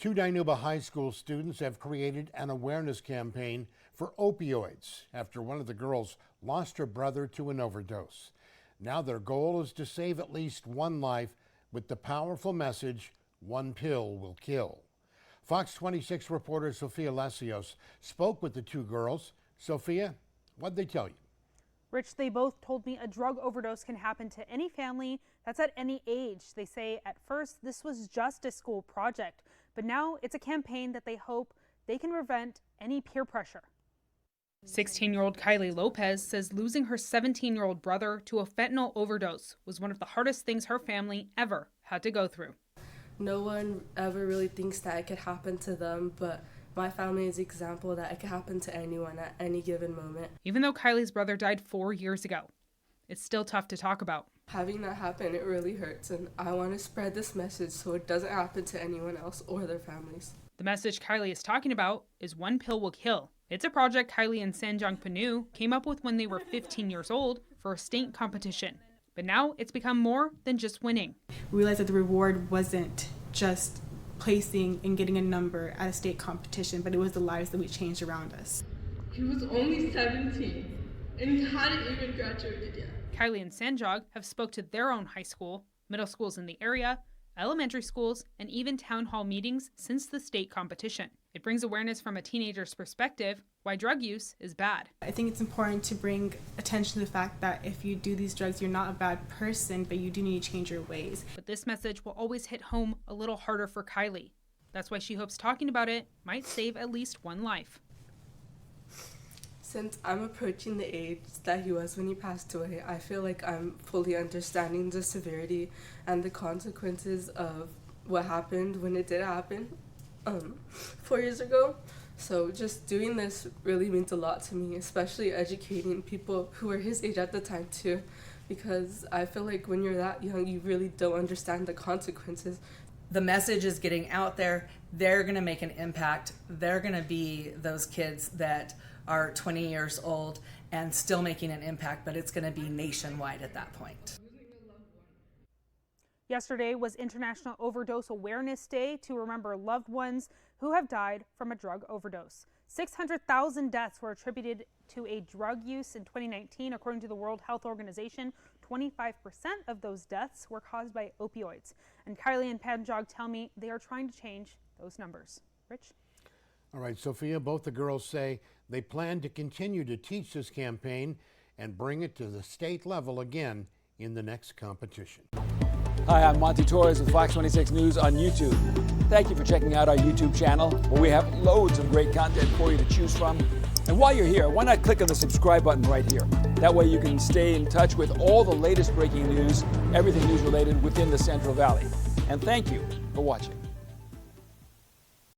Two Dinuba high school students have created an awareness campaign for opioids after one of the girls lost her brother to an overdose. Now their goal is to save at least one life with the powerful message, "One pill will kill." Fox 26 reporter Sophia Lasios spoke with the two girls. Sophia, what'd they tell you? Rich, they both told me a drug overdose can happen to any family that's at any age. They say at first this was just a school project, but now it's a campaign that they hope they can prevent any peer pressure. 16-year-old Kylie Lopez says losing her 17-year-old brother to a fentanyl overdose was one of the hardest things her family ever had to go through. No one ever really thinks that it could happen to them, but my family is an example that it could happen to anyone at any given moment. Even though Kylie's brother died 4 years ago, it's still tough to talk about. Having that happen, it really hurts, and I want to spread this message so it doesn't happen to anyone else or their families. The message Kylie is talking about is One Pill Will Kill. It's a project Kylie and Sanjang Panu came up with when they were 15 years old for a state competition. But now it's become more than just winning. We realized that the reward wasn't just placing and getting a number at a state competition, but it was the lives that we changed around us. He was only 17 and he hadn't even graduated yet. Kylie and Sanjog have spoke to their own high school, middle schools in the area, elementary schools, and even town hall meetings since the state competition. It brings awareness from a teenager's perspective why drug use is bad. I think it's important to bring attention to the fact that if you do these drugs, you're not a bad person, but you do need to change your ways. But this message will always hit home a little harder for Kylie. That's why she hopes talking about it might save at least one life. Since I'm approaching the age that he was when he passed away, I feel like I'm fully understanding the severity and the consequences of what happened when it did happen 4 years ago. So just doing this really means a lot to me, especially educating people who were his age at the time too, because I feel like when you're that young, you really don't understand the consequences. The message is getting out there. They're going to make an impact. They're going to be those kids that are 20 years old and still making an impact, but it's going to be nationwide at that point. Yesterday was International Overdose Awareness Day to remember loved ones who have died from a drug overdose. 600,000 deaths were attributed to a drug use in 2019, according to the World Health Organization. 25% of those deaths were caused by opioids. And Kylie and Panjog tell me they are trying to change those numbers. Rich? All right, Sophia, both the girls say they plan to continue to teach this campaign and bring it to the state level again in the next competition. Hi, I'm Monty Torres with Fox 26 News on YouTube. Thank you for checking out our YouTube channel, where we have loads of great content for you to choose from. And while you're here, why not click on the subscribe button right here? That way you can stay in touch with all the latest breaking news, everything news related within the Central Valley. And thank you for watching.